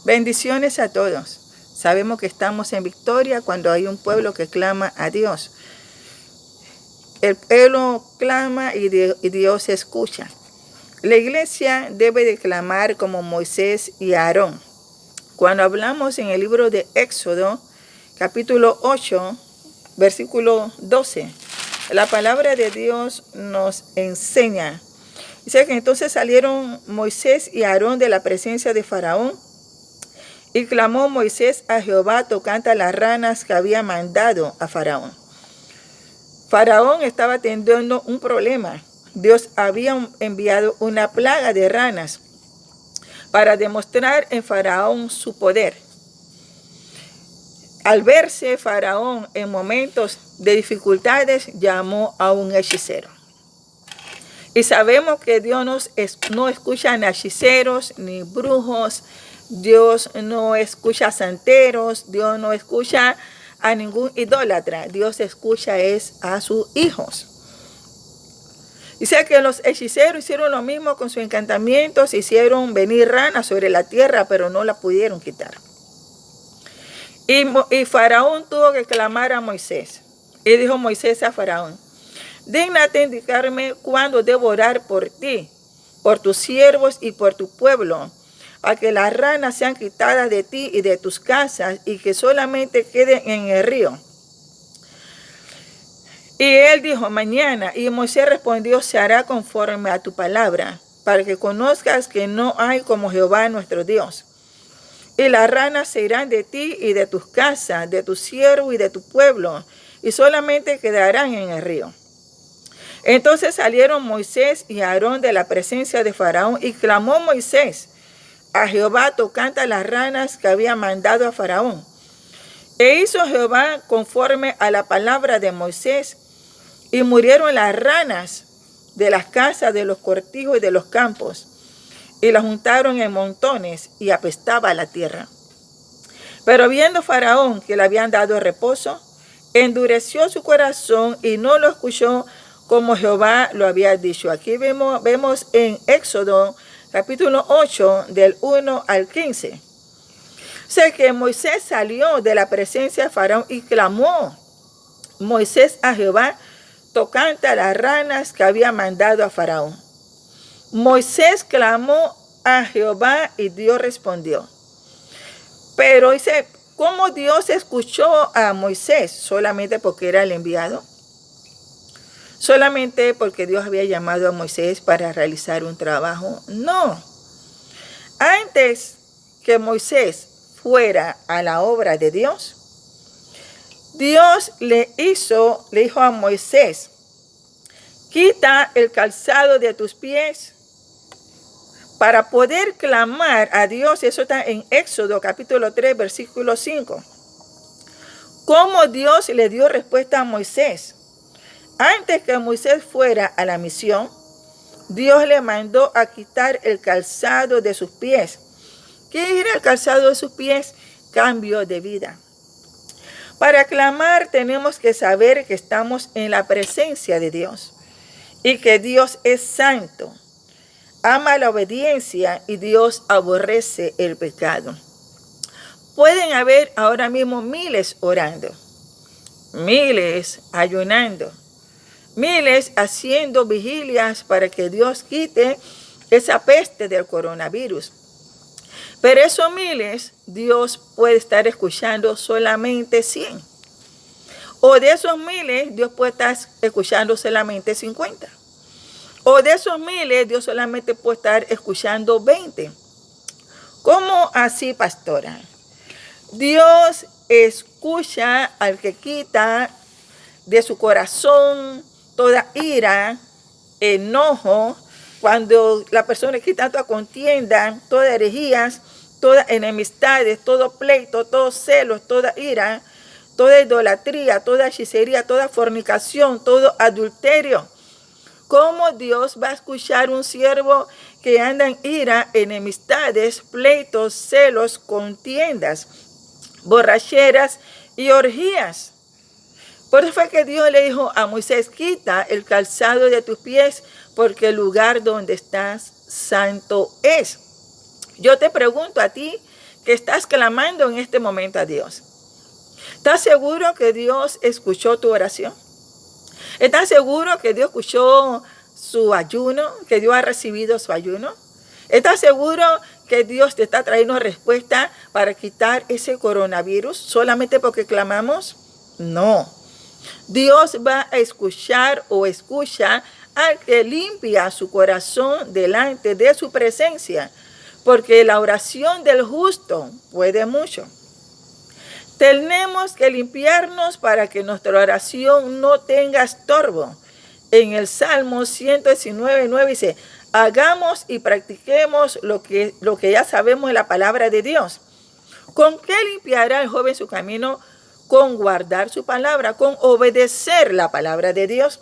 Bendiciones a todos. Sabemos que estamos en victoria cuando hay un pueblo que clama a Dios. El pueblo clama y Dios escucha. La iglesia debe de clamar como Moisés y Aarón. Cuando hablamos en el libro de Éxodo, capítulo 8, versículo 12, la palabra de Dios nos enseña. Dice que entonces salieron Moisés y Aarón de la presencia de Faraón, y clamó Moisés a Jehová tocante a las ranas que había mandado a Faraón. Faraón estaba teniendo un problema. Dios había enviado una plaga de ranas para demostrar en Faraón su poder. Al verse Faraón en momentos de dificultades, llamó a un hechicero. Y sabemos que Dios no escucha ni hechiceros ni brujos. Dios no escucha a santeros. Dios no escucha a ningún idólatra. Dios escucha a sus hijos. Dice que los hechiceros hicieron lo mismo con sus encantamientos. Hicieron venir ranas sobre la tierra, pero no la pudieron quitar. Y Faraón tuvo que clamar a Moisés. Y dijo Moisés a Faraón: dígnate indicarme cuándo debo orar por ti, por tus siervos y por tu pueblo, para que las ranas sean quitadas de ti y de tus casas y que solamente queden en el río. Y él dijo: mañana. Y Moisés respondió: se hará conforme a tu palabra, para que conozcas que no hay como Jehová nuestro Dios. Y las ranas se irán de ti y de tus casas, de tu siervo y de tu pueblo, y solamente quedarán en el río. Entonces salieron Moisés y Aarón de la presencia de Faraón, y clamó Moisés a Jehová tocante a las ranas que había mandado a Faraón. E hizo Jehová conforme a la palabra de Moisés, y murieron las ranas de las casas, de los cortijos y de los campos, y las juntaron en montones, y apestaba la tierra. Pero viendo Faraón que le habían dado reposo, endureció su corazón y no lo escuchó como Jehová lo había dicho. Aquí vemos en Éxodo capítulo 8 del 1 al 15. Sé que Moisés salió de la presencia de Faraón y clamó Moisés a Jehová tocante a las ranas que había mandado a Faraón. Moisés clamó a Jehová y Dios respondió. Pero dice, ¿cómo Dios escuchó a Moisés? ¿Solamente porque era el enviado? ¿Solamente porque Dios había llamado a Moisés para realizar un trabajo? No. Antes que Moisés fuera a la obra de Dios, Dios le dijo a Moisés: quita el calzado de tus pies para poder clamar a Dios. Eso está en Éxodo capítulo 3, versículo 5. ¿Cómo Dios le dio respuesta a Moisés? Antes que Moisés fuera a la misión, Dios le mandó a quitar el calzado de sus pies. ¿Qué era el calzado de sus pies? Cambio de vida. Para clamar tenemos que saber que estamos en la presencia de Dios y que Dios es santo, ama la obediencia y Dios aborrece el pecado. Pueden haber ahora mismo miles orando, miles ayunando, miles haciendo vigilias para que Dios quite esa peste del coronavirus. Pero esos miles, Dios puede estar escuchando solamente 100. O de esos miles, Dios puede estar escuchando solamente 50. O de esos miles, Dios solamente puede estar escuchando 20. ¿Cómo así, pastora? Dios escucha al que quita de su corazón toda ira, enojo, cuando la persona quita toda contienda, todas herejías, todas enemistades, todo pleito, todo celos, toda ira, toda idolatría, toda hechicería, toda fornicación, todo adulterio. ¿Cómo Dios va a escuchar un siervo que anda en ira, enemistades, pleitos, celos, contiendas, borracheras y orgías? Por eso fue que Dios le dijo a Moisés: quita el calzado de tus pies porque el lugar donde estás santo es. Yo te pregunto a ti que estás clamando en este momento a Dios. ¿Estás seguro que Dios escuchó tu oración? ¿Estás seguro que Dios escuchó su ayuno, que Dios ha recibido su ayuno? ¿Estás seguro que Dios te está trayendo respuesta para quitar ese coronavirus solamente porque clamamos? No. Dios va a escuchar o escucha al que limpia su corazón delante de su presencia, porque la oración del justo puede mucho. Tenemos que limpiarnos para que nuestra oración no tenga estorbo. En el Salmo 119:9 dice, hagamos y practiquemos lo que ya sabemos de la palabra de Dios. ¿Con qué limpiará el joven su camino? Con guardar su palabra, con obedecer la palabra de Dios.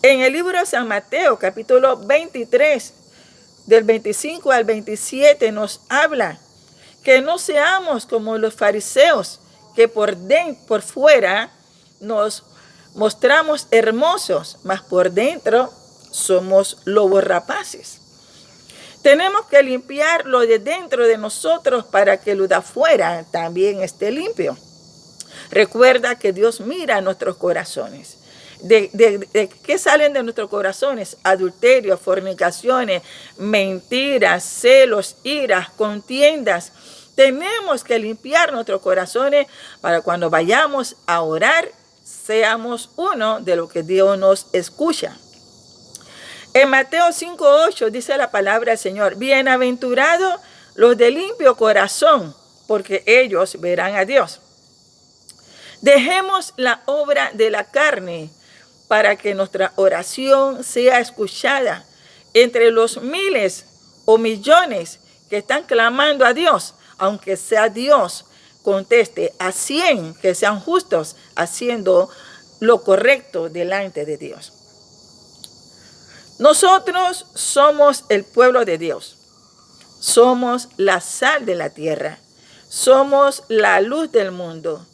En el libro de San Mateo, capítulo 23, del 25 al 27, nos habla que no seamos como los fariseos, que por fuera nos mostramos hermosos, mas por dentro somos lobos rapaces. Tenemos que limpiar lo de dentro de nosotros para que lo de afuera también esté limpio. Recuerda que Dios mira nuestros corazones. ¿De qué salen de nuestros corazones? Adulterio, fornicaciones, mentiras, celos, iras, contiendas. Tenemos que limpiar nuestros corazones para cuando vayamos a orar, seamos uno de lo que Dios nos escucha. En Mateo 5:8 dice la palabra del Señor, bienaventurados los de limpio corazón, porque ellos verán a Dios. Dejemos la obra de la carne para que nuestra oración sea escuchada entre los miles o millones que están clamando a Dios, aunque sea Dios conteste a 100 que sean justos haciendo lo correcto delante de Dios. Nosotros somos el pueblo de Dios, somos la sal de la tierra, somos la luz del mundo.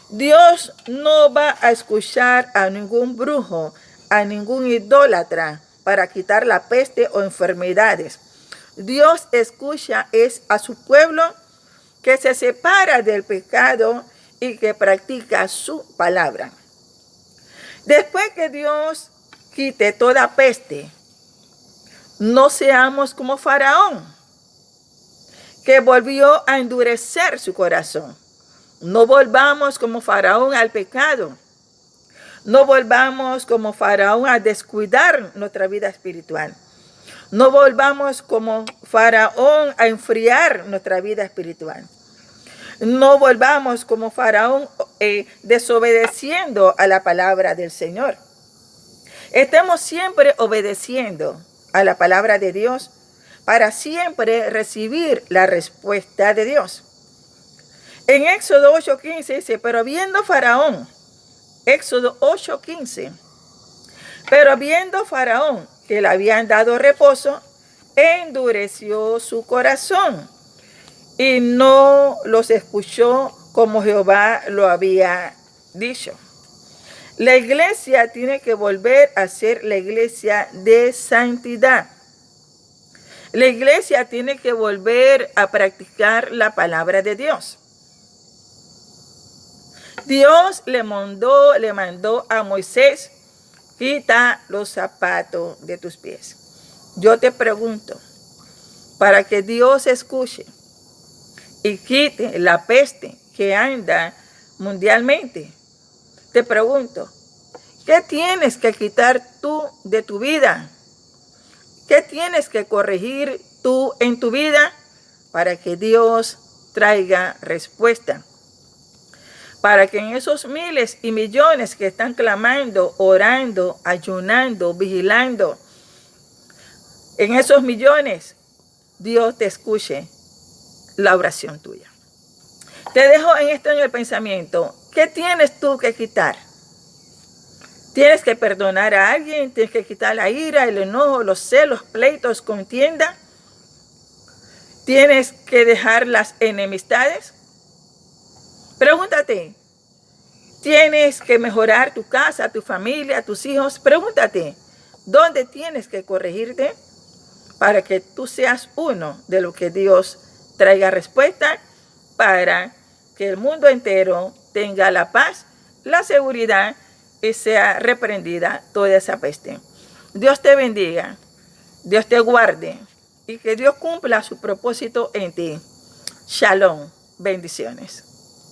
Dios no va a escuchar a ningún brujo, a ningún idólatra para quitar la peste o enfermedades. Dios escucha a su pueblo que se separa del pecado y que practica su palabra. Después que Dios quite toda peste, no seamos como Faraón, que volvió a endurecer su corazón. No volvamos como Faraón al pecado. No volvamos como Faraón a descuidar nuestra vida espiritual. No volvamos como Faraón a enfriar nuestra vida espiritual. No volvamos como Faraón desobedeciendo a la palabra del Señor. Estemos siempre obedeciendo a la palabra de Dios para siempre recibir la respuesta de Dios. En Éxodo 8:15 dice, pero viendo Faraón, Éxodo 8:15, pero viendo Faraón que le habían dado reposo, endureció su corazón y no los escuchó como Jehová lo había dicho. La iglesia tiene que volver a ser la iglesia de santidad. La iglesia tiene que volver a practicar la palabra de Dios. Dios le mandó a Moisés, quita los zapatos de tus pies. Yo te pregunto, para que Dios escuche y quite la peste que anda mundialmente, te pregunto, ¿qué tienes que quitar tú de tu vida? ¿Qué tienes que corregir tú en tu vida para que Dios traiga respuesta? Para que en esos miles y millones que están clamando, orando, ayunando, vigilando, en esos millones, Dios te escuche la oración tuya. Te dejo en el pensamiento. ¿Qué tienes tú que quitar? ¿Tienes que perdonar a alguien? ¿Tienes que quitar la ira, el enojo, los celos, pleitos, contienda? ¿Tienes que dejar las enemistades? Pregúntate, ¿tienes que mejorar tu casa, tu familia, tus hijos? Pregúntate, ¿Dónde tienes que corregirte para que tú seas uno de los que Dios traiga respuesta para que el mundo entero tenga la paz, la seguridad y sea reprendida toda esa peste? Dios te bendiga, Dios te guarde y que Dios cumpla su propósito en ti. Shalom, bendiciones.